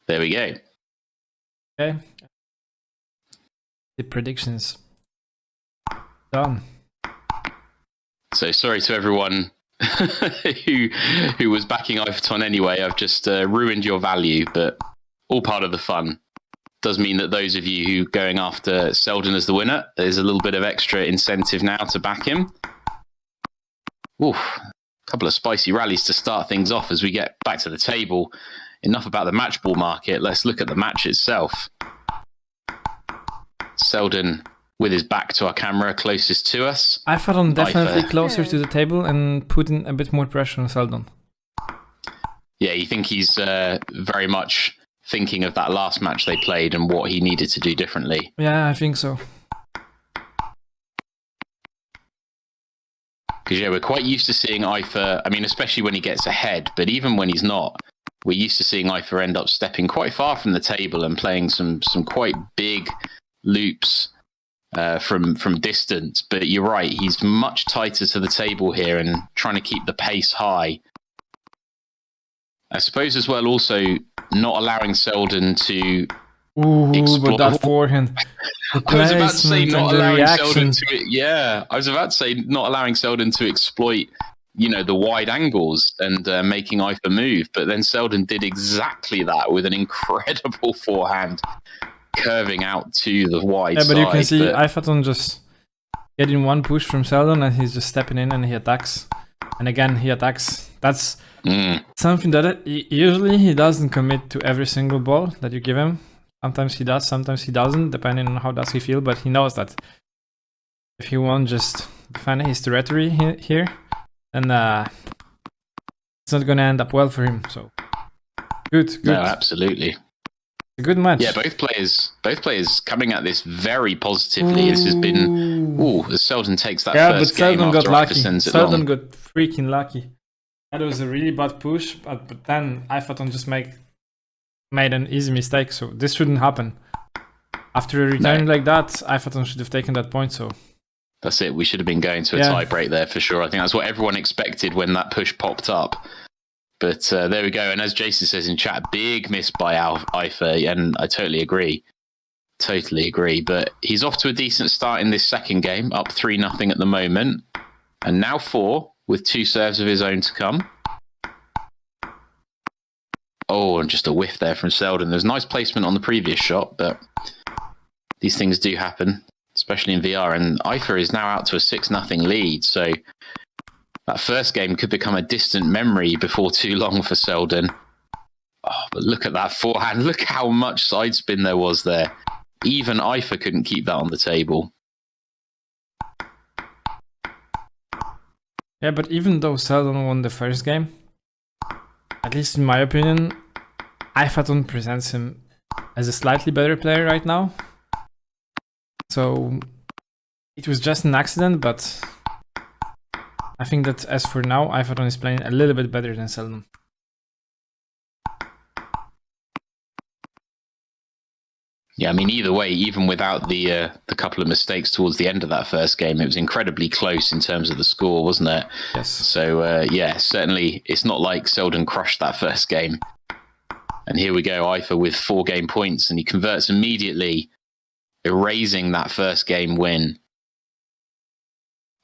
there we go. Okay. The predictions done. So sorry to everyone who was backing Iverton anyway. I've just ruined your value, but all part of the fun. Does mean that those of you who going after Seldon as the winner, there's a little bit of extra incentive now to back him. Oof, a couple of spicy rallies to start things off as we get back to the table. Enough about the match ball market. Let's look at the match itself. Seldon with his back to our camera, closest to us. Iverton definitely closer to the table and putting a bit more pressure on Seldon. Yeah, you think he's very much thinking of that last match they played and what he needed to do differently. Yeah, I think so. Because yeah, we're quite used to seeing Ifer, I mean, especially when he gets ahead, but even when he's not, we're used to seeing Ifer end up stepping quite far from the table and playing some quite big loops from distance. But you're right, he's much tighter to the table here and trying to keep the pace high. I suppose as well also not allowing Seldon to explore. But that forehand. I was about to say not allowing Seldon to. Yeah, I was about to say not allowing Seldon to exploit, the wide angles and making Ifer move. But then Seldon did exactly that with an incredible forehand, curving out to the wide side. Yeah, but you can see Iverton just getting one push from Seldon and he's just stepping in and he attacks. And again, he attacks. That's something that usually he doesn't commit to every single ball that you give him. Sometimes he does, sometimes he doesn't, depending on how does he feel. But he knows that if he won't just defend his territory here, then it's not going to end up well for him. So good. No, absolutely. A good match. Yeah, both players coming at this very positively. This has been as Seldon takes that first game after Ifer sends it long. Seldon got freaking lucky. That was a really bad push, but then Iverton just made an easy mistake, so this shouldn't happen. After a return like that, Iverton should have taken that point, so... That's it, we should have been going to a tie break there for sure. I think that's what everyone expected when that push popped up. But there we go, and as Jason says in chat, big miss by Ifer, and I totally agree. But he's off to a decent start in this second game, up 3-0 at the moment, and now 4, with 2 serves of his own to come. Oh, and just a whiff there from Seldon. There's nice placement on the previous shot, but these things do happen, especially in VR. And Ifer is now out to a 6-0 lead, so that first game could become a distant memory before too long for Seldon. Oh, but look at that forehand. Look how much side spin there was there. Even Ifer couldn't keep that on the table. Yeah, but even though Seldon won the first game, at least in my opinion, Iverton presents him as a slightly better player right now. So it was just an accident, but I think that as for now, Iverton is playing a little bit better than Seldon. Yeah, I mean, either way, even without the couple of mistakes towards the end of that first game, it was incredibly close in terms of the score, wasn't it? Yes. So, certainly it's not like Seldon crushed that first game. And here we go, Ifer with 4 game points, and he converts immediately, erasing that first game win.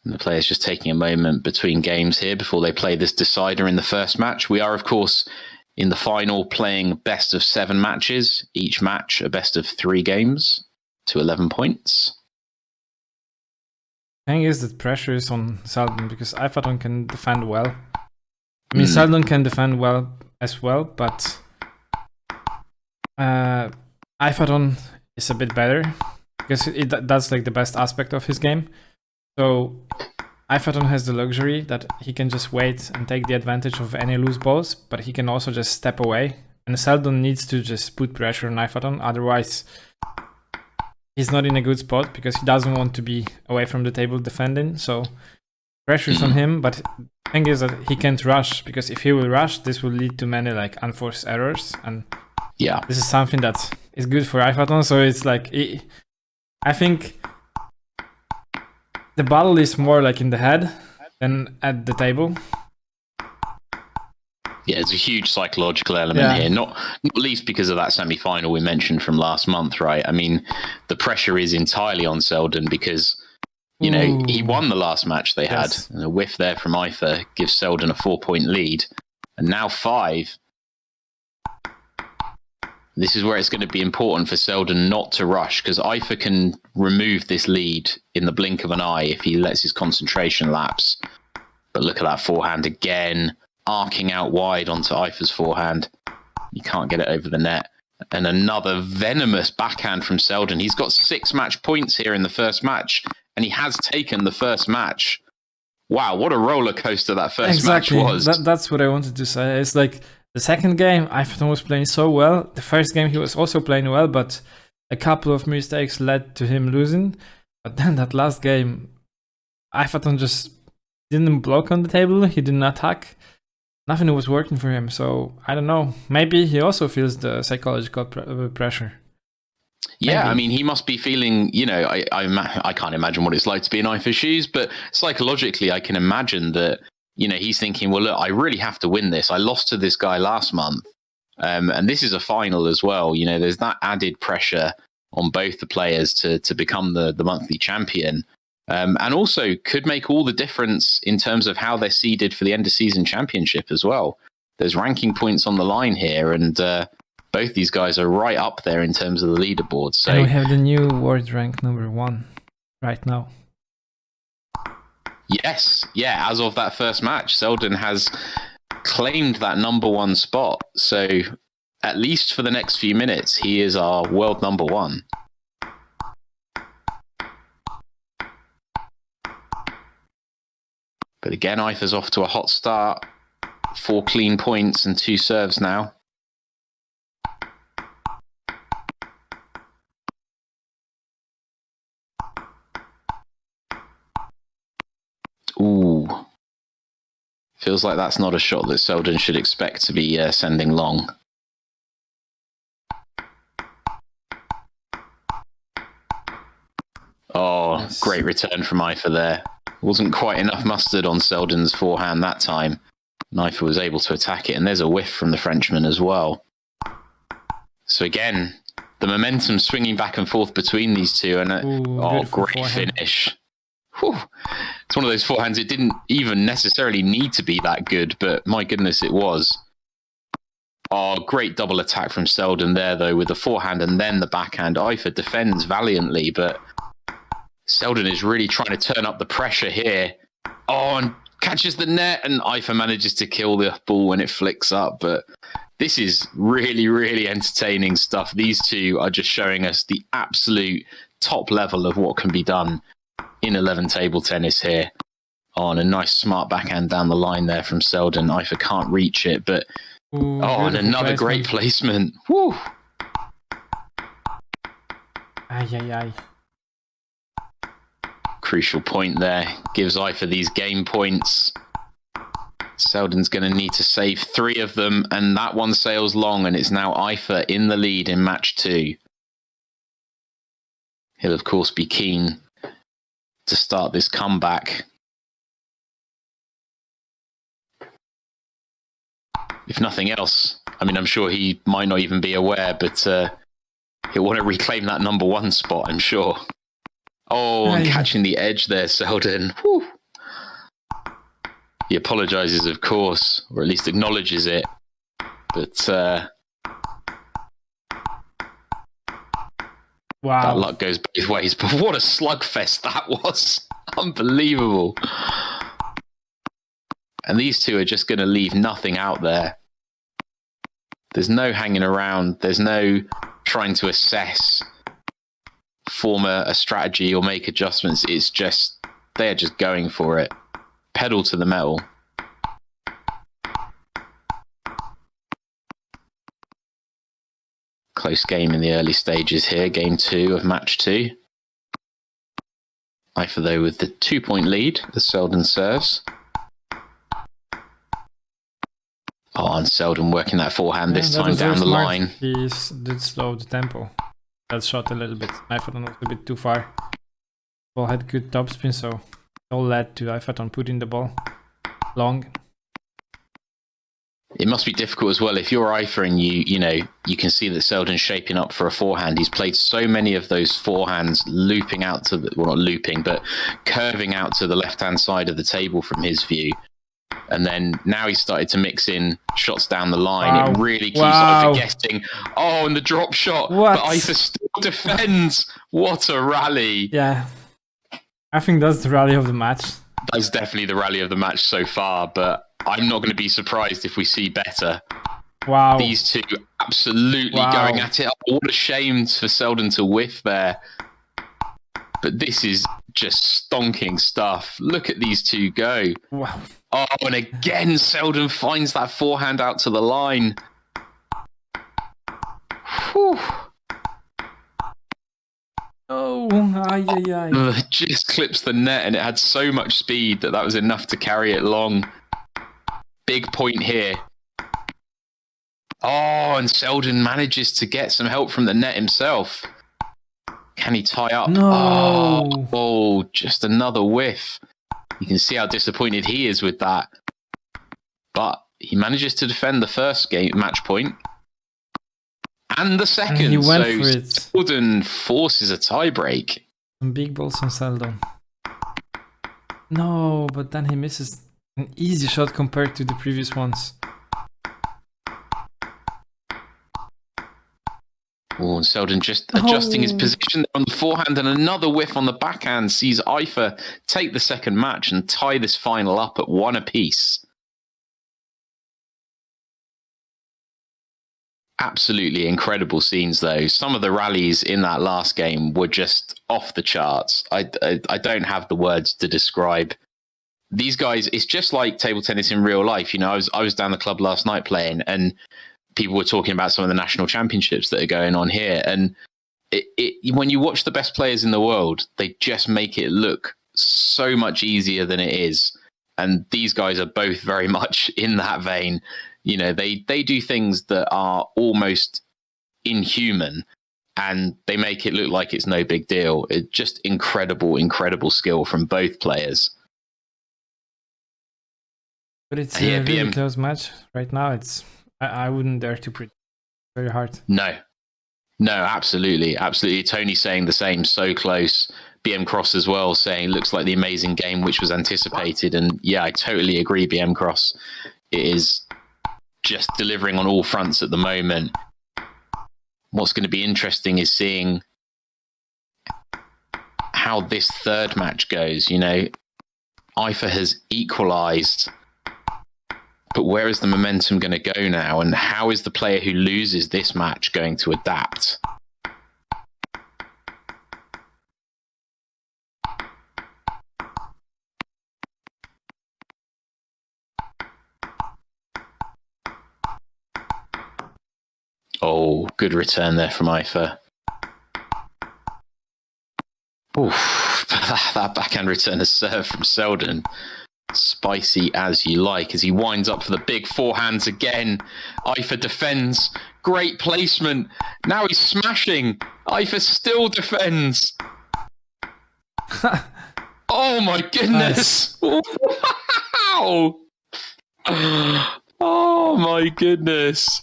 And the player's just taking a moment between games here before they play this decider in the first match. We are, of course, in the final playing best of 7 matches, each match a best of 3 games to 11 points. The thing is that pressure is on Seldon because Iverton can defend well. I mean, Seldon can defend well as well, but Iverton is a bit better because that's like the best aspect of his game. So Iverton has the luxury that he can just wait and take the advantage of any loose balls, but he can also just step away. And Seldon needs to just put pressure on Iverton, otherwise he's not in a good spot because he doesn't want to be away from the table defending. So pressure is on him, but the thing is that he can't rush because if he will rush, this will lead to many like unforced errors. And yeah, this is something that is good for Iverton. So it's like, I think the battle is more like in the head than at the table. Yeah, there's a huge psychological element here, not least because of that semi-final we mentioned from last month, right? I mean, the pressure is entirely on Seldon because, you know, he won the last match they had. And a whiff there from Ifer gives Seldon a 4-point lead. And now 5. This is where it's going to be important for Seldon not to rush, because Ifer can remove this lead in the blink of an eye if he lets his concentration lapse. But look at that forehand again, arcing out wide onto Ifer's forehand. You can't get it over the net. And another venomous backhand from Seldon. He's got 6 match points here in the first match, and he has taken the first match. Wow, what a roller coaster that first match was. That's what I wanted to say. It's like the second game, Iferton was playing so well. The first game, he was also playing well, but a couple of mistakes led to him losing. But then that last game, Iferton just didn't block on the table. He didn't attack. Nothing was working for him. So I don't know. Maybe he also feels the psychological pressure. Yeah, Maybe. I mean, he must be feeling, you know, I can't imagine what it's like to be in Ifer's shoes, but psychologically, I can imagine that, you know, he's thinking, well, look, I really have to win this. I lost to this guy last month, and this is a final as well. You know, there's that added pressure on both the players to become the monthly champion, and also could make all the difference in terms of how they're seeded for the end of season championship as well. There's ranking points on the line here, and both these guys are right up there in terms of the leaderboard. So and we have the new world rank #1 right now. Yes, yeah, as of that first match, Seldon has claimed that #1 spot. So at least for the next few minutes, he is our world #1. But again, Ifer's off to a hot start. 4 clean points and 2 serves now. Ooh. Feels like that's not a shot that Seldon should expect to be sending long. Oh, yes. Great return from Ifer there. Wasn't quite enough mustard on Seldon's forehand that time. Ifer was able to attack it, and there's a whiff from the Frenchman as well. So again, the momentum swinging back and forth between these two, and great forehand. Finish. Whew. It's one of those forehands, it didn't even necessarily need to be that good, but my goodness, it was. Oh, great double attack from Seldon there, though, with the forehand and then the backhand. Ifer defends valiantly, but Seldon is really trying to turn up the pressure here. Oh, and catches the net, and Ifer manages to kill the ball when it flicks up. But this is really, really entertaining stuff. These two are just showing us the absolute top level of what can be done in 11 table tennis here. Oh, and a nice smart backhand down the line there from Seldon. Ifer can't reach it, but and another great placement. Woo! Ay. Crucial point there. Gives Ifer these game points. Seldon's going to need to save 3 of them, and that one sails long, and it's now Ifer in the lead in match 2. He'll, of course, be keen to start this comeback. If nothing else, I mean, I'm sure he might not even be aware, but he'll want to reclaim that #1 spot, I'm sure. Oh, and catching the edge there, Seldon. Whew. He apologises, of course, or at least acknowledges it. But wow, that luck goes both ways. But what a slugfest that was. Unbelievable. And these two are just going to leave nothing out there. There's no hanging around. There's no trying to assess, form a strategy or make adjustments. It's just, they're just going for it. Pedal to the metal. Close game in the early stages here. Game 2 of match 2. Ifer, though, with the 2-point lead as Seldon serves. Oh, and Seldon working that forehand this time down the line. He did slow the tempo. That shot a little bit. Iferton was a bit too far. Ball had good topspin, so it all led to Iferton putting the ball long. It must be difficult as well if you're Ifer and you can see that Seldon's shaping up for a forehand. He's played so many of those forehands looping out to not looping, but curving out to the left-hand side of the table from his view. And then now he's started to mix in shots down the line. Wow. It really keeps Wow. Ifer guessing. Oh, and the drop shot. What? But Ifer still defends. What a rally. Yeah. I think that's the rally of the match. That's definitely the rally of the match so far, but I'm not going to be surprised if we see better. Wow. These two absolutely going at it. Oh, what a shame for Seldon to whiff there. But this is just stonking stuff. Look at these two go. Wow. Oh, and again, Seldon finds that forehand out to the line. Whew. Oh, ay. Just clips the net, and it had so much speed that was enough to carry it long. Big point here. Oh, and Seldon manages to get some help from the net himself. Can he tie up? No. Oh, just another whiff. You can see how disappointed he is with that. But he manages to defend the first match point. And the second. And he went so for it. Seldon forces a tiebreak. Some big balls on Seldon. No, but then he misses an easy shot compared to the previous ones. Oh, and Seldon just adjusting his position on the forehand, and another whiff on the backhand sees Ifer take the second match and tie this final up at 1 apiece. Absolutely incredible scenes, though. Some of the rallies in that last game were just off the charts. I don't have the words to describe these guys. It's just like table tennis in real life. You know, I was down the club last night playing, and people were talking about some of the national championships that are going on here. And when you watch the best players in the world, they just make it look so much easier than it is. And these guys are both very much in that vein. You know, they do things that are almost inhuman, and they make it look like it's no big deal. It's just incredible skill from both players. But it's a really close match right now. I wouldn't dare to predict. Very hard. No, absolutely. Tony saying the same, so close. BM Cross as well saying, looks like the amazing game which was anticipated. And yeah, I totally agree, BM Cross. It is just delivering on all fronts at the moment. What's going to be interesting is seeing how this third match goes. You know, Ifer has equalised, but where is the momentum going to go now? And how is the player who loses this match going to adapt? Oh, good return there from Ifer. Oof, that backhand return has served from Seldon. Spicy as you like, as he winds up for the big forehands again. Ifer defends. Great placement. Now he's smashing. Ifer still defends. Oh my goodness. Nice. Wow. Oh my goodness.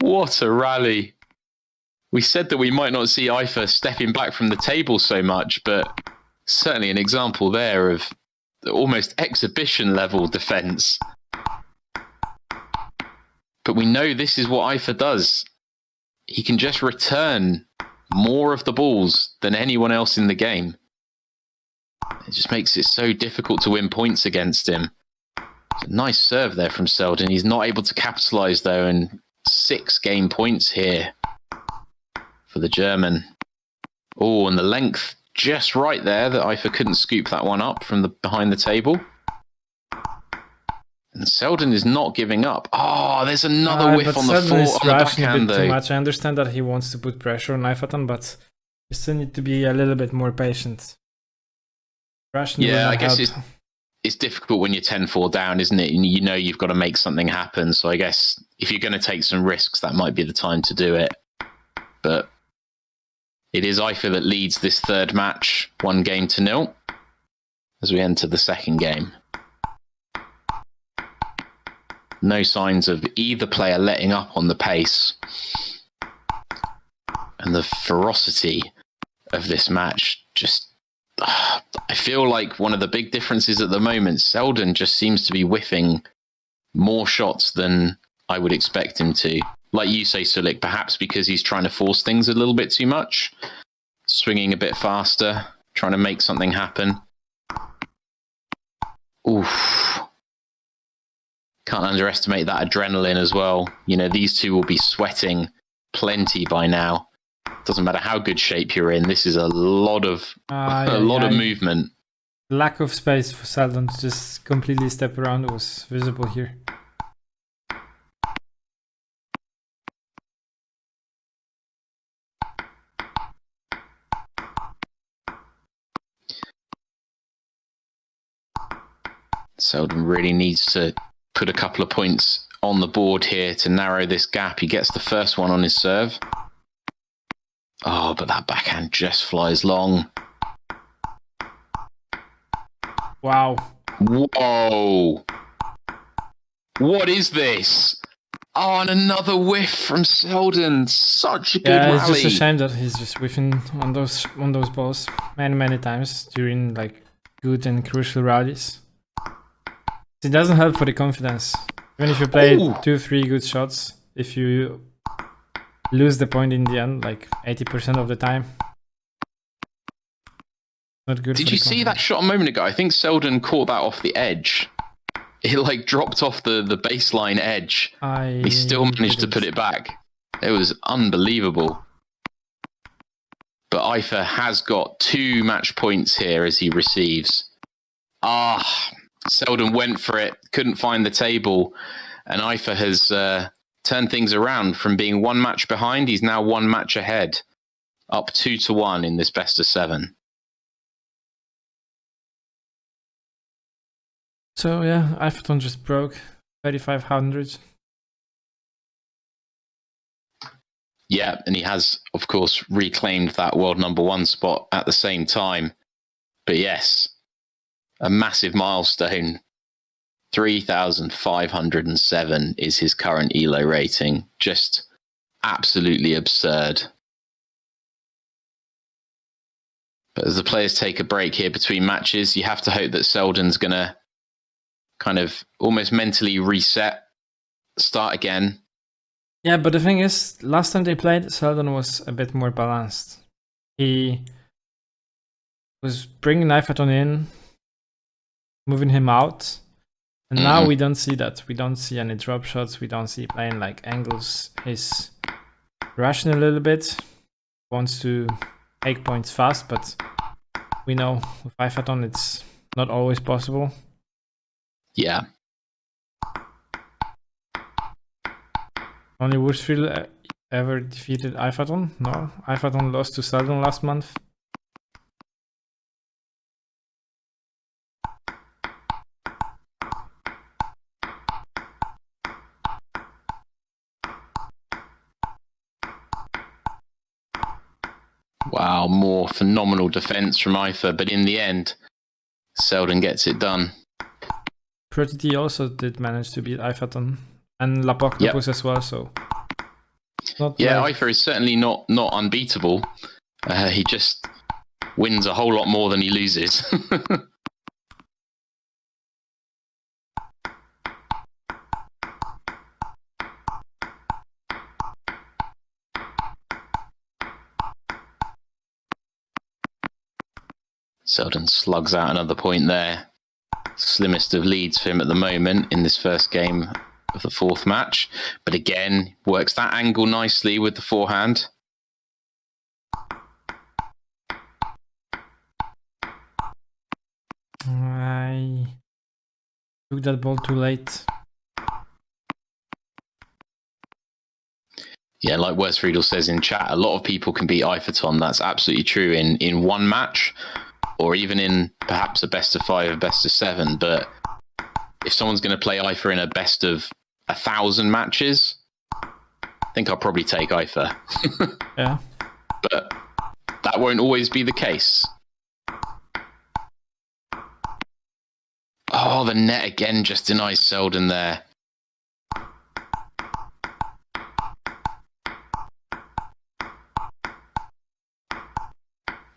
What a rally. We said that we might not see Ifer stepping back from the table so much, but certainly an example there of almost exhibition level defense. But we know this is what Ifer does. He can just return more of the balls than anyone else in the game. It just makes it so difficult to win points against him. It's a nice serve there from Seldon. He's not able to capitalise though, and 6 game points here for the German. Oh, and the length just right there that Ifer couldn't scoop that one up from behind the table. And Seldon is not giving up. Oh, there's another whiff on the backhand though. Too much. I understand that he wants to put pressure on Ifer, but you still need to be a little bit more patient. Yeah, I guess it's difficult when you're 10-4 down, isn't it? And you know you've got to make something happen. So I guess if you're going to take some risks, that might be the time to do it. But it is Ifer that leads this third match, 1-0 as we enter the second game. No signs of either player letting up on the pace. And the ferocity of this match just... I feel like one of the big differences at the moment, Seldon just seems to be whiffing more shots than I would expect him to. Like you say, Sulik, perhaps because he's trying to force things a little bit too much, swinging a bit faster, trying to make something happen. Oof. Can't underestimate that adrenaline as well. You know, these two will be sweating plenty by now. Doesn't matter how good shape you're in. This is a lot of of movement. Lack of space for Seldon to just completely step around was visible here. Seldon really needs to put a couple of points on the board here to narrow this gap. He gets the first one on his serve. Oh, but that backhand just flies long. Wow. Whoa. What is this? Oh, and another whiff from Seldon. Such a good rally. It's just a shame that he's just whiffing on those balls many times during like good and crucial rallies. It doesn't help for the confidence. Even if you play 2-3 good shots, if you lose the point in the end, like 80% of the time, not good. Did you see that shot a moment ago? I think Seldon caught that off the edge. It like dropped off the baseline edge. He still managed to put it back. It was unbelievable. But Eifer has got 2 match points here as he receives. Seldon went for it, couldn't find the table, and Eifer has turned things around from being 1 match behind. He's now 1 match ahead, up 2-1 in this best of 7. So yeah, Eiferton just broke 3,500. Yeah, and he has, of course, reclaimed that world #1 spot at the same time. But yes, a massive milestone. 3,507 is his current ELO rating. Just absolutely absurd. But as the players take a break here between matches, you have to hope that Seldon's going to kind of almost mentally reset, start again. Yeah, but the thing is, last time they played, Seldon was a bit more balanced. He was bringing Eiferton in, moving him out, and now we don't see that. We don't see any drop shots. We don't see playing like angles. He's rushing a little bit, wants to take points fast, but we know with Eiferton it's not always possible. Yeah. Only Woodsfield ever defeated Eiferton? No, Eiferton lost to Seldon last month. Wow, more phenomenal defense from Eifer, but in the end, Seldon gets it done. Protiti also did manage to beat Eiferton, and Lapoctopus as well, so... Eifer is certainly not unbeatable. He just wins a whole lot more than he loses. Seldon slugs out another point there. Slimmest of leads for him at the moment in this first game of the 4th match. But again, works that angle nicely with the forehand. I took that ball too late. Yeah, like Westfriedel says in chat, a lot of people can beat Eiferton. That's absolutely true in 1 match, or even in perhaps a best of 5, a best of 7. But if someone's going to play Eifer in a best of 1,000 matches, I think I'll probably take Eifer. Yeah. But that won't always be the case. Oh, the net again just denies Seldon there.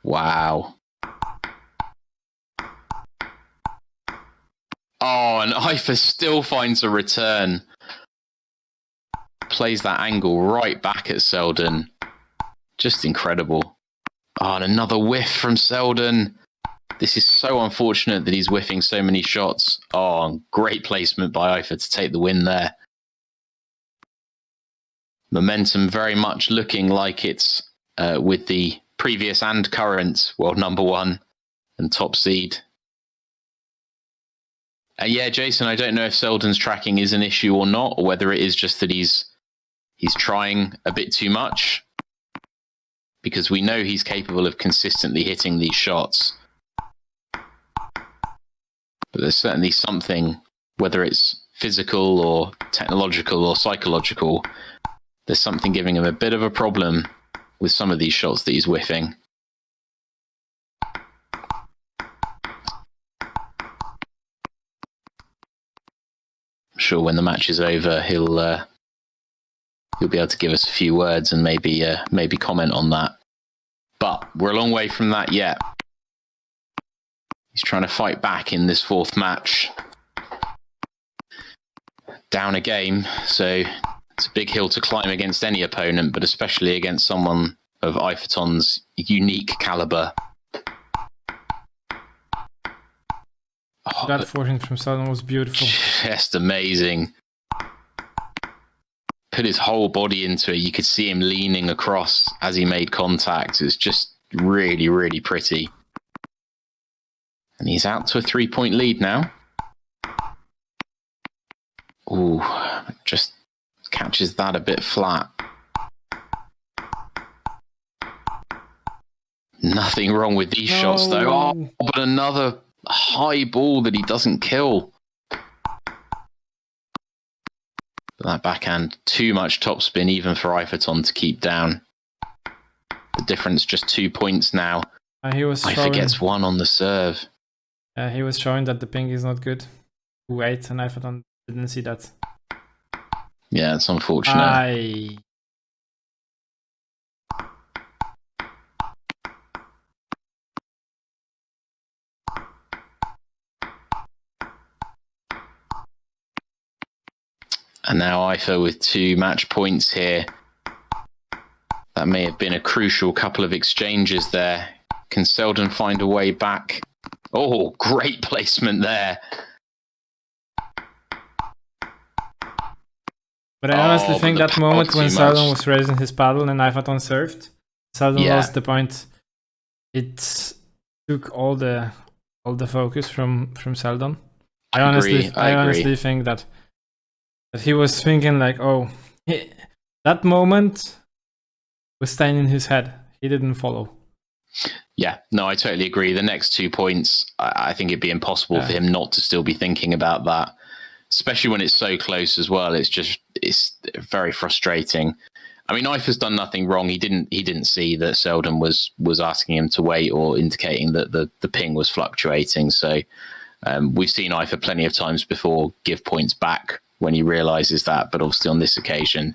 Wow. Oh, and Ifer still finds a return. Plays that angle right back at Seldon. Just incredible. Oh, and another whiff from Seldon. This is so unfortunate that he's whiffing so many shots. Oh, great placement by Ifer to take the win there. Momentum very much looking like it's with the previous and current world number 1 and top seed. Yeah, Jason, I don't know if Seldon's tracking is an issue or not, or whether it is just that he's trying a bit too much, because we know he's capable of consistently hitting these shots. But there's certainly something, whether it's physical or technological or psychological, there's something giving him a bit of a problem with some of these shots that he's whiffing. I'm sure when the match is over, he'll be able to give us a few words and maybe comment on that. But we're a long way from that yet. He's trying to fight back in this 4th match. Down a game, so it's a big hill to climb against any opponent, but especially against someone of Iferton's unique caliber. That forehand from Seldon was beautiful. Just amazing. Put his whole body into it. You could see him leaning across as he made contact. It was just really, really pretty. And he's out to a 3-point lead now. Ooh, just catches that a bit flat. Nothing wrong with these shots, though. Oh, but another high ball that he doesn't kill. But that backhand, too much topspin even for Iferton to keep down. The difference just 2 points now. Ifer gets 1 on the serve. He was showing that the ping is not good. Wait, and Iferton didn't see that. Yeah, it's unfortunate. And now Ifer with 2 match points here. That may have been a crucial couple of exchanges there. Can Seldon find a way back? Oh, great placement there. But I honestly think that moment when Seldon was raising his paddle and Iferton served, Seldon lost the point. It took all the focus from Seldon. I honestly think that he was thinking like, that moment was staying in his head. He didn't follow. Yeah, no, I totally agree. The next 2 points, I think it'd be impossible for him not to still be thinking about that, especially when it's so close as well. It's very frustrating. I mean, Ifer's done nothing wrong. He didn't see that Seldon was asking him to wait or indicating that the ping was fluctuating. So we've seen Ifer plenty of times before give points back when he realizes that, but obviously on this occasion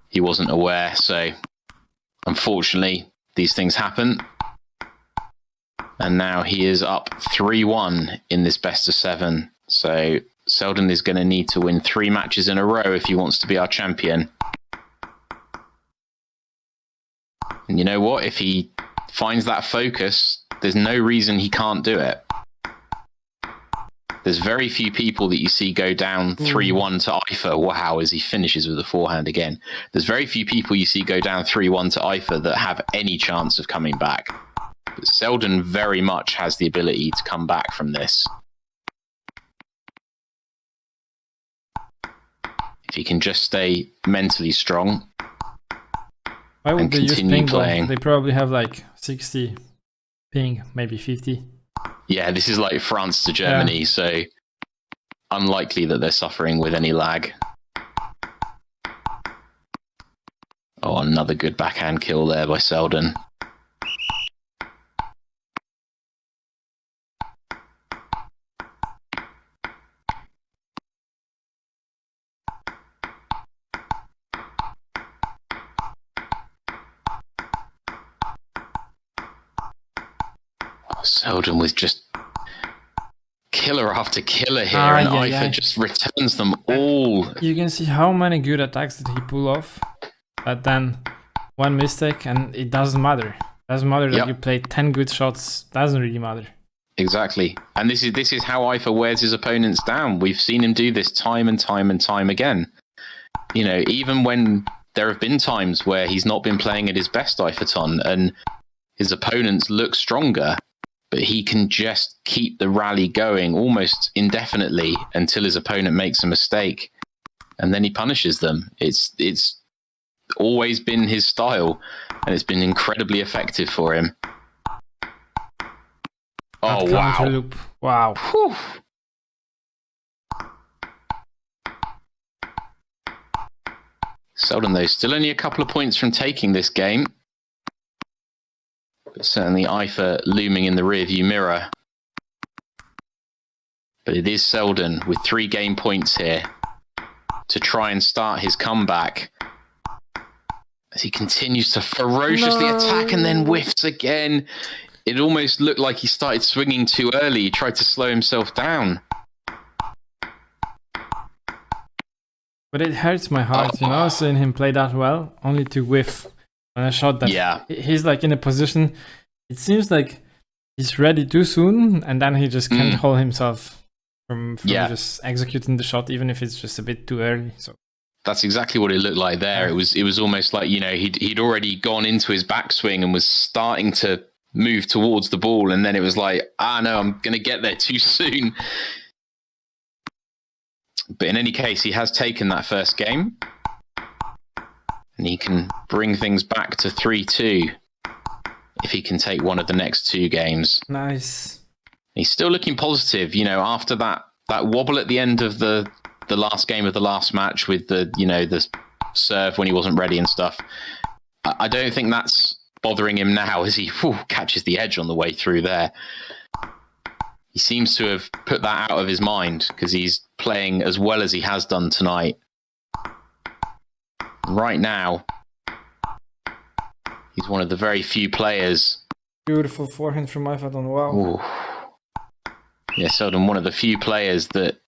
he wasn't aware. So unfortunately these things happen, and now he is up 3-1 in this best of 7. So Seldon is going to need to win 3 matches in a row if he wants to be our champion. And you know what? If he finds that focus, there's no reason he can't do it. There's very few people that you see go down 3-1 to Ifer. Wow, as he finishes with a forehand again. There's very few people you see go down 3-1 to Ifer that have any chance of coming back. But Seldon very much has the ability to come back from this. If he can just stay mentally strong and continue playing. They probably have like 60 ping, maybe 50. Yeah, this is like France to Germany, so unlikely that they're suffering with any lag. Oh, another good backhand kill there by Seldon. Seldon with just killer after killer here, and Ifer just returns them all. You can see how many good attacks did he pull off, but then one mistake and it doesn't matter. Doesn't matter that you played 10 good shots. Doesn't really matter. Exactly, and this is how Ifer wears his opponents down. We've seen him do this time and time and time again. You know, even when there have been times where he's not been playing at his best Iferton and his opponents look stronger, but he can just keep the rally going almost indefinitely until his opponent makes a mistake, and then he punishes them. It's always been his style, and it's been incredibly effective for him. Oh, wow. Loop. Wow. Whew. Seldon, though, still only a couple of points from taking this game. But certainly Ifer looming in the rearview mirror. But it is Seldon with 3 game points here to try and start his comeback. As he continues to ferociously attack and then whiffs again. It almost looked like he started swinging too early. He tried to slow himself down. But it hurts my heart, seeing him play that well, only to whiff on a shot that he's like in a position, it seems like he's ready too soon, and then he just can't hold himself from just executing the shot, even if it's just a bit too early. So that's exactly what it looked like there. It was almost like, he'd already gone into his backswing and was starting to move towards the ball, and then it was like, no, I'm going to get there too soon. But in any case, he has taken that first game, and he can bring things back to 3-2 if he can take one of the next 2 games. Nice. He's still looking positive, after that wobble at the end of the last game of the last match with the serve when he wasn't ready and stuff. I don't think that's bothering him now as he catches the edge on the way through there. He seems to have put that out of his mind because he's playing as well as he has done tonight. Right now, he's one of the very few players. Beautiful forehand from Iferton, wow. Ooh. Yeah, Seldon, one of the few players that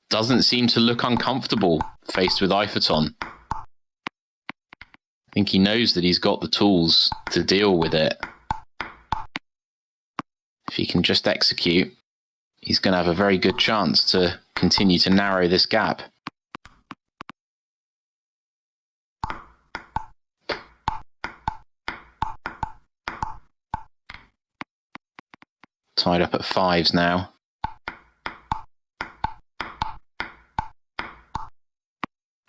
doesn't seem to look uncomfortable faced with Iferton. I think he knows that he's got the tools to deal with it. If he can just execute, he's going to have a very good chance to continue to narrow this gap. Tied up at 5s now.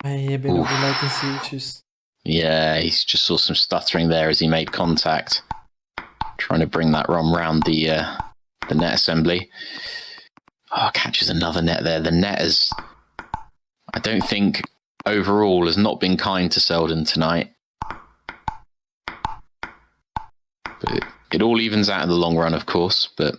A bit of latency issues. Yeah, he just saw some stuttering there as he made contact. Trying to bring that ROM round the net assembly. Catches another net there. The net has, I don't think, overall has not been kind to Seldon tonight. But it all evens out in the long run, of course. But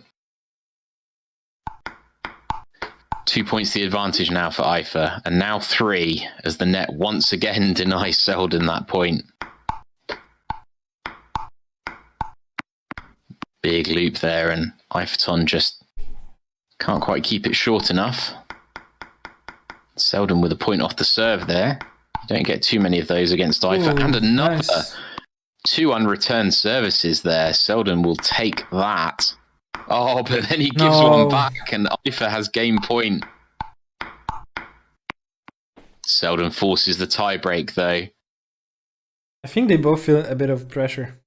2 points the advantage now for Ifer, and now 3 as the net once again denies Seldon that point. Big loop there, and Iferton just can't quite keep it short enough. Seldon with a point off the serve there. You don't get too many of those against Ifer. And another 2 unreturned services there. Seldon will take that. But then he gives one back, and Ifer has game point. Seldon forces the tie break, though. I think they both feel a bit of pressure.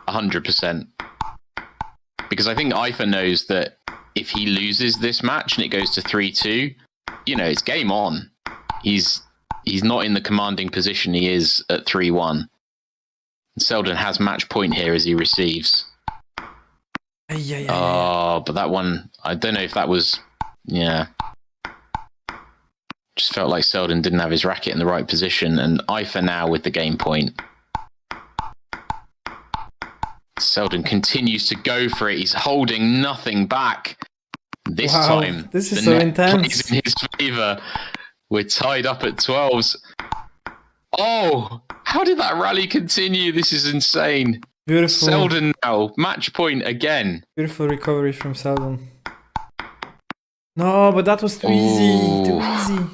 100%. Because I think Ifer knows that if he loses this match and it goes to 3-2, it's game on. He's not in the commanding position he is at 3-1. Seldon has match point here as he receives. But that one, I don't know if that was, just felt like Seldon didn't have his racket in the right position, and Ifer now with the game point. Seldon continues to go for it. He's holding nothing back. This time, this is so intense. Plays in his favour. We're tied up at 12s. How did that rally continue? This is insane. Beautiful. Seldon now, match point again. Beautiful recovery from Seldon. No, but that was too easy. Too easy.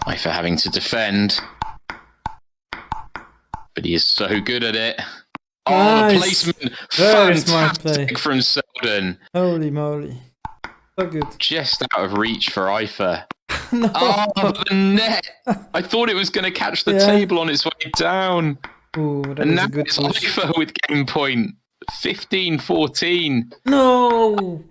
Ifer having to defend. But he is so good at it. Oh, the placement. Very smart Fantastic play from Seldon. Holy moly. So good. Just out of reach for Ifer. No. Oh, the net. I thought it was going to catch the table on its way down. Ooh, that and was now a good it's push. Ifer with game point. 15-14. No.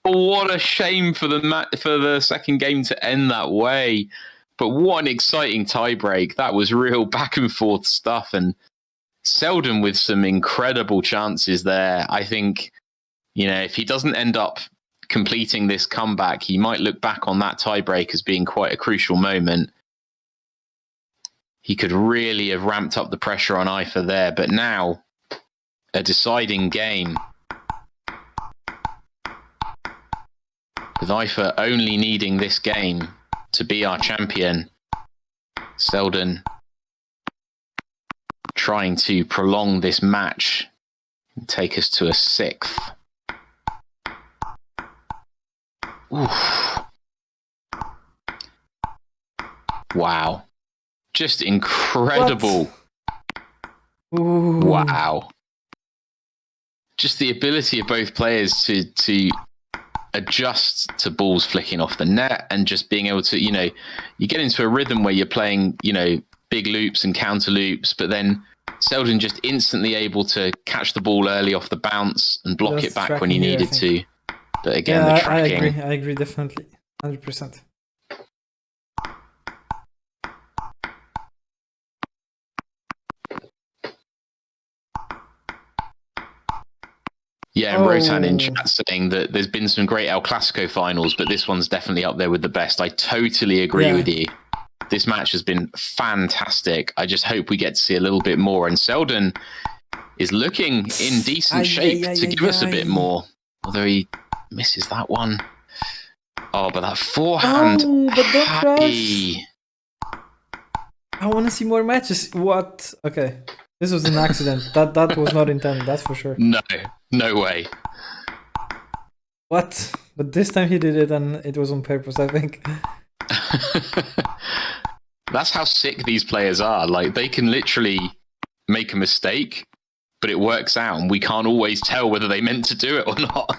What a shame for the second game to end that way. But what an exciting tiebreak. That was real back and forth stuff. And Seldon with some incredible chances there. I think, if he doesn't end up completing this comeback, he might look back on that tiebreak as being quite a crucial moment. He could really have ramped up the pressure on Ifer there. But now, a deciding game. With Ifer only needing this game to be our champion. Seldon trying to prolong this match and take us to a 6th. Oof. Wow. Just incredible. Wow. Just the ability of both players to adjust to balls flicking off the net and just being able to, you get into a rhythm where you're playing, big loops and counter loops, but then Seldon just instantly able to catch the ball early off the bounce and block Just it back when he tracking here, needed to. But again, the tracking. I agree, definitely. 100%. Yeah, and Rotan in chat saying that there's been some great El Clasico finals, but this one's definitely up there with the best. I totally agree with you. This match has been fantastic. I just hope we get to see a little bit more. And Seldon is looking in decent shape to give us a bit more. Although he misses that one. Oh, but that forehand. Oh, but don't crush. I want to see more matches. What? Okay. This was an accident. That was not intended, that's for sure. No way. What? But this time he did it and it was on purpose, I think. That's how sick these players are. Like, they can literally make a mistake, but it works out, and we can't always tell whether they meant to do it or not.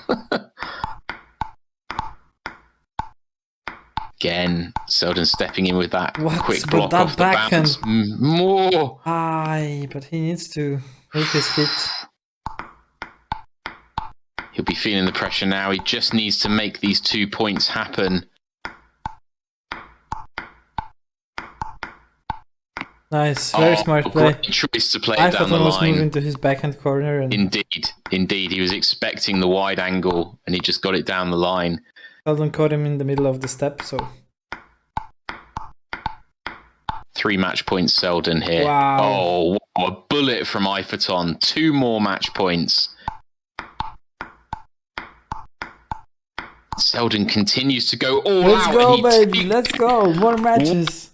Again, Seldon stepping in with that quick block off the bounce. More. Aye, but he needs to make his feet. He'll be feeling the pressure now. He just needs to make these 2 points happen. Nice, very smart play. Great choice to play it down the line. Was moving to his backhand corner. And Indeed. He was expecting the wide angle, and he just got it down the line. Seldon caught him in the middle of the step, so... 3 match points Seldon here. Wow. Oh, a bullet from Iferton. 2 more match points. Seldon continues to go all Let's out. Let's go, baby. Let's go. More matches.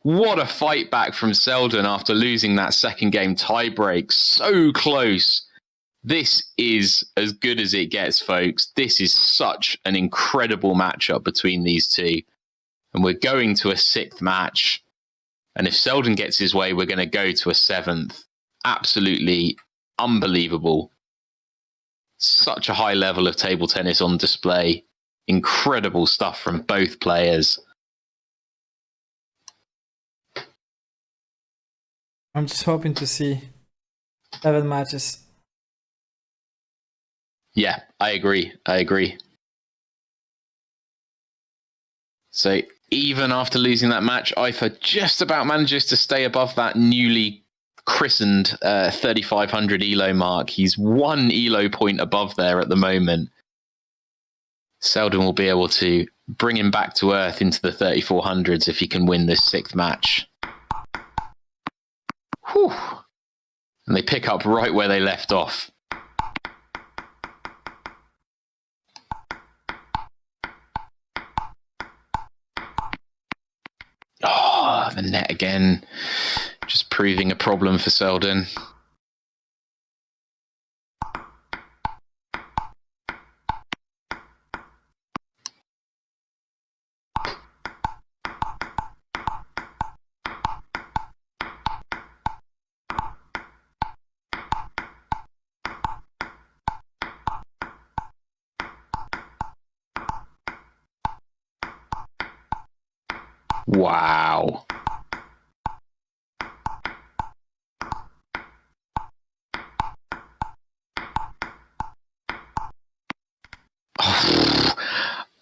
What a fight back from Seldon after losing that second game tiebreak. So close. This is as good as it gets, folks. This is such an incredible matchup between these two. And we're going to a 6th match. And if Seldon gets his way, we're going to go to a 7th. Absolutely unbelievable. Such a high level of table tennis on display. Incredible stuff from both players. I'm just hoping to see 7 matches. Yeah, I agree. So even after losing that match, Ifer just about manages to stay above that newly christened 3,500 ELO mark. He's 1 ELO point above there at the moment. Seldon will be able to bring him back to earth into the 3,400s if he can win this 6th match. Whew. And they pick up right where they left off. Oh, the net again. Just proving a problem for Seldon. Wow.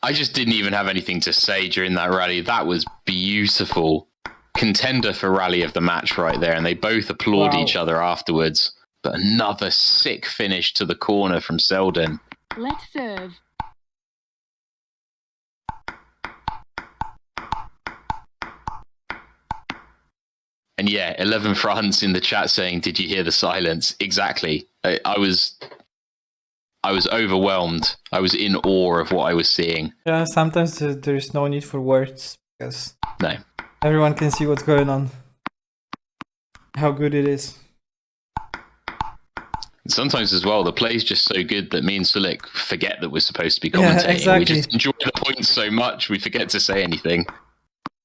I just didn't even have anything to say during that rally. That was beautiful. Contender for rally of the match right there, and they both applaud each other afterwards. But another sick finish to the corner from Seldon. Let's serve. And yeah, 11 France in the chat saying, "Did you hear the silence?" Exactly. I was overwhelmed. I was in awe of what I was seeing. Yeah, sometimes there's no need for words because No. everyone can see what's going on. How good it is. Sometimes as well, the play's just so good that me and Sulik forget that we're supposed to be commentating. Yeah, exactly. We just enjoy the points so much, we forget to say anything.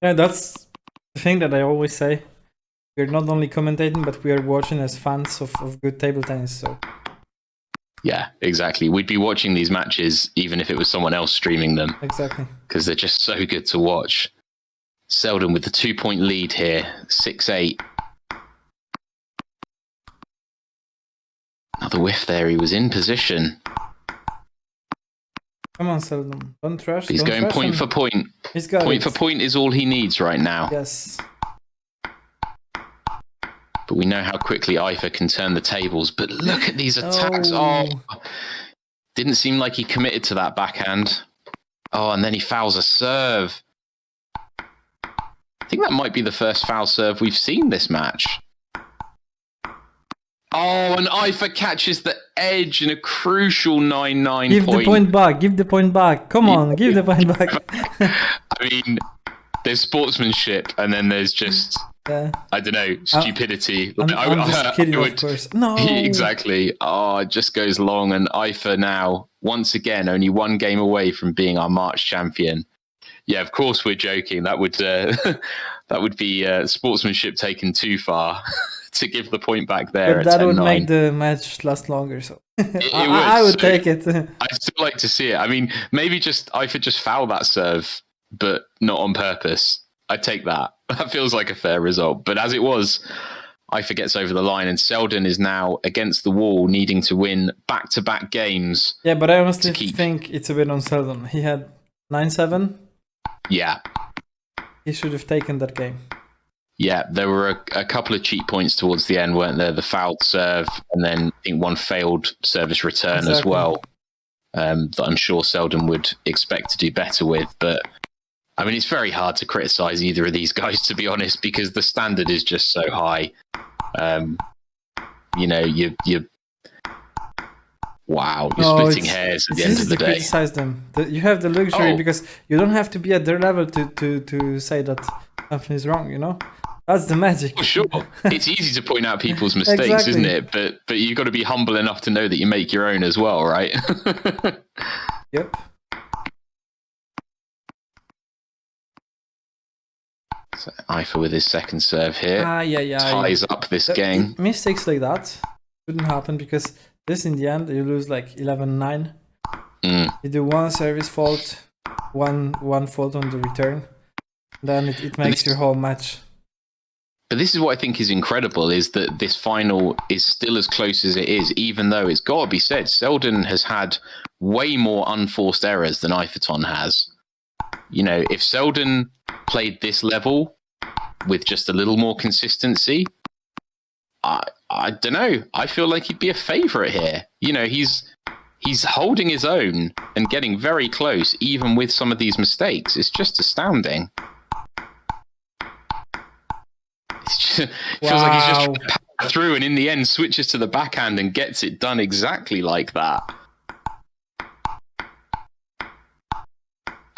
Yeah, that's the thing that I always say. We're not only commentating, but we are watching as fans of good table tennis. So Yeah, exactly. We'd be watching these matches even if it was someone else streaming them. exactly. Because they're just so good to watch. Seldon with the 2-point lead here, 6-8. Another whiff there. He was in position. Come on, Seldon. Don't rush. He's don't going rush point him. for point. He's got Point it. for point is all he needs right now. Yes. But we know how quickly Ifa can turn the tables. But look at these attacks. Oh, didn't seem like he committed to that backhand. Oh, and then he fouls a serve. I think that might be the first foul serve we've seen this match. Oh, and Ifa catches the edge in a crucial 9-9 Give point. the point back. Give the point back. Come on, give the point back. I mean, there's sportsmanship, and then there's just, Yeah. I don't know, stupidity. I'm just kidding, of course. No. Exactly. Oh, it just goes long, and Ifa now, once again, only one game away from being our March champion. Yeah, of course we're joking. That would that would be sportsmanship taken too far to give the point back there. But at that would 10-9. make the match last longer. So I would take it. I'd still like to see it. I mean, maybe just Ifa just foul that serve, but not on purpose. I'd take that. That feels like a fair result. But as it was, Ifa gets over the line, and Seldon is now against the wall, needing to win back-to-back games. Yeah, but I honestly keep. think it's a bit on Seldon. He had 9-7. Yeah. He should have taken that game. Yeah, there were a couple of cheat points towards the end, weren't there? The fouled serve, and then I think one failed service return as well, that I'm sure Seldon would expect to do better with. But, I mean, it's very hard to criticise either of these guys, to be honest, because the standard is just so high. You know, wow, you're splitting hairs at the end of the day. Criticize them. You have the luxury because you don't have to be at their level to say that something is wrong, you know? That's the magic. Oh, sure. It's easy to point out people's mistakes, isn't it? But you've got to be humble enough to know that you make your own as well, right? Yep. So Ifa with his second serve here. Yeah. Ties up this game. Mistakes like that shouldn't happen because this, in the end, you lose like 11-9. You do one service fault, one fault on the return. Then it makes your whole match. But this is what I think is incredible, is that this final is still as close as it is, even though it's got to be said, Seldon has had way more unforced errors than Ifaton has. You know, if Seldon played this level with just a little more consistency, I don't know. I feel like he'd be a favourite here. You know, he's holding his own and getting very close, even with some of these mistakes. It's just astounding. It feels like he's just trying to power through, and in the end switches to the backhand and gets it done exactly like that.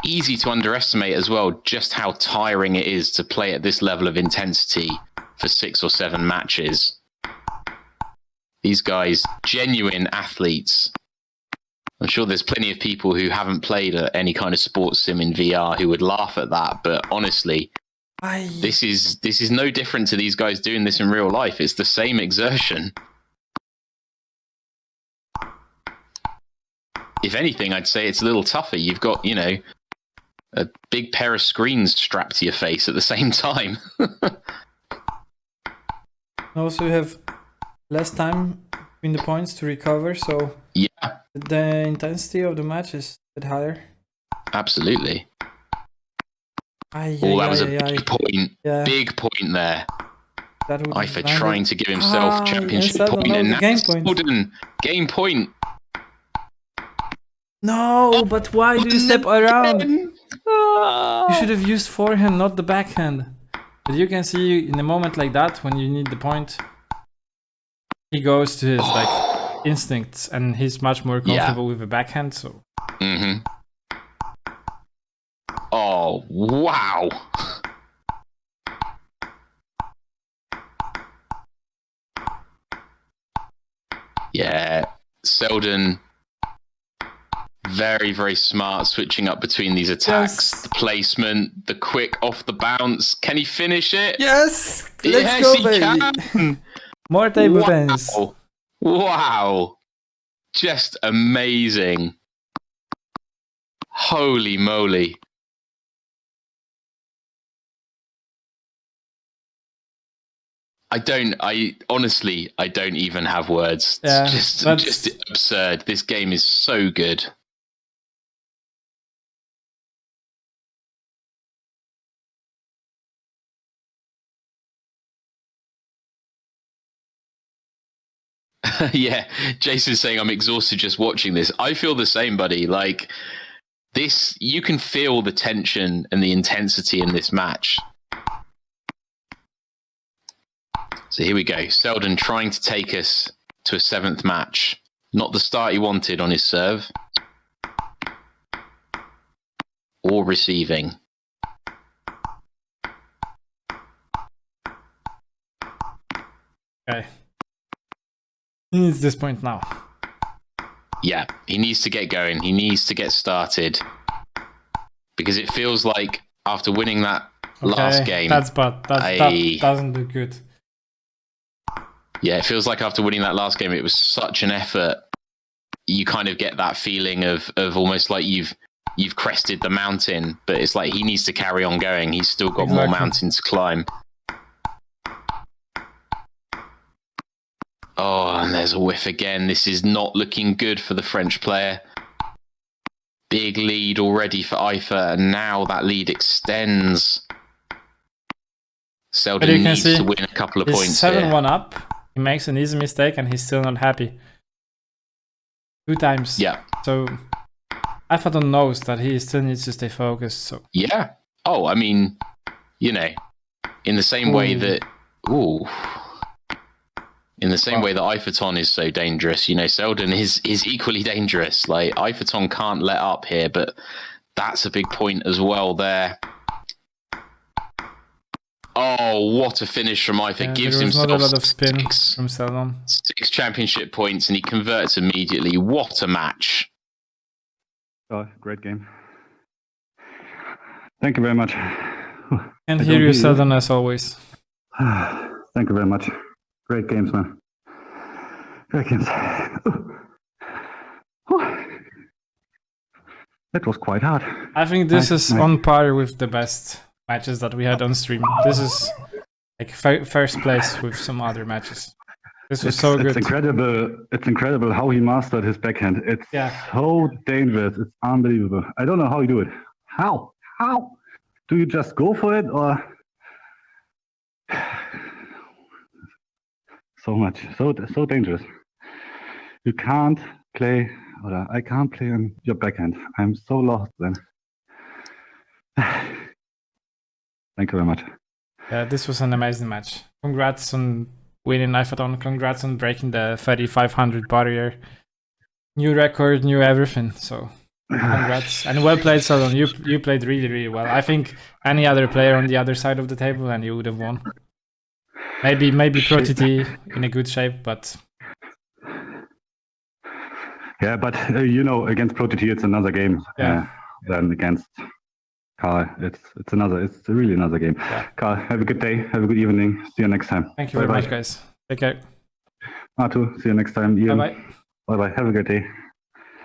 easy to underestimate as well just how tiring it is to play at this level of intensity for 6 or 7 matches. These guys, genuine athletes. I'm sure there's plenty of people who haven't played any kind of sports sim in VR who would laugh at that, but honestly, this is no different to these guys doing this in real life. It's the same exertion. If anything, I'd say it's a little tougher. You've got, you know, a big pair of screens strapped to your face at the same time. Also, you have less time between the points to recover, so yeah, the intensity of the match is a bit higher. Absolutely. That was a big point. Yeah. Big point there. Ifa landed. trying to give himself championship yes, point, and now game point. Seldon, game point. No, but why do you step around? You should have used forehand, not the backhand. But you can see in a moment like that, when you need the point, he goes to his like instincts, and he's much more comfortable with the backhand. So. Mm-hmm. Oh wow! Yeah, Seldon. Very, very smart switching up between these attacks. Yes. The placement, the quick off the bounce. Can he finish it? Yes! Let's go, baby! Can. More table tennis. Wow. Just amazing. Holy moly. Honestly, I don't even have words. Yeah, it's just absurd. This game is so good. Yeah, Jason's saying I'm exhausted just watching this. I feel the same, buddy. Like this, you can feel the tension and the intensity in this match. So here we go. Seldon trying to take us to a 7th match. Not the start he wanted on his serve. Or receiving. Okay. He needs this point now. Yeah, he needs to get going. He needs to get started. Because it feels like after winning that last game... That's bad. That doesn't look good. Yeah, it feels like after winning that last game, it was such an effort. You kind of get that feeling of almost like you've crested the mountain, but it's like he needs to carry on going. He's still got more mountains to climb. Oh, and there's a whiff again. This is not looking good for the French player. Big lead already for Ifa, and now that lead extends. Seldon needs to win a couple of points here. 7-1 up. He makes an easy mistake, and he's still not happy. 2 times. Yeah. So Ifa knows that he still needs to stay focused. So yeah. Oh, I mean, you know, in the same way that in the same way that Ifa is so dangerous, you know, Seldon is equally dangerous. Like Ifa can't let up here, but that's a big point as well there. Oh, what a finish from Ifa. Yeah, Gives himself not a lot of spin six, from Seldon. 6 championship points, and he converts immediately. What a match. Oh, great game. Thank you very much. And hear you, Seldon, as always. Thank you very much. Great games, man. Great games. That was quite hard. I think this is on par with the best matches that we had on stream. This is like first place with some other matches. This was so good. It's incredible. It's incredible how he mastered his backhand. It's so dangerous. It's unbelievable. I don't know how you do it. How? How? Do you just go for it, or so much? So dangerous. You can't play, or I can't play on your backhand. I'm so lost then. Thank you very much. Yeah, this was an amazing match. Congrats on winning Ifa. Congrats on breaking the 3,500 barrier. New record, new everything. So Congrats. And well played, Seldon. You played really, really well. I think any other player on the other side of the table and you would have won. Maybe ProTT in a good shape, but... Yeah, but against ProTT it's another game than against Carl. It's really another game. Yeah. Carl, have a good day. Have a good evening. See you next time. Thank you very much, guys. Take care. Artu, see you next time. Ian. Bye-bye. Bye-bye. Have a good day.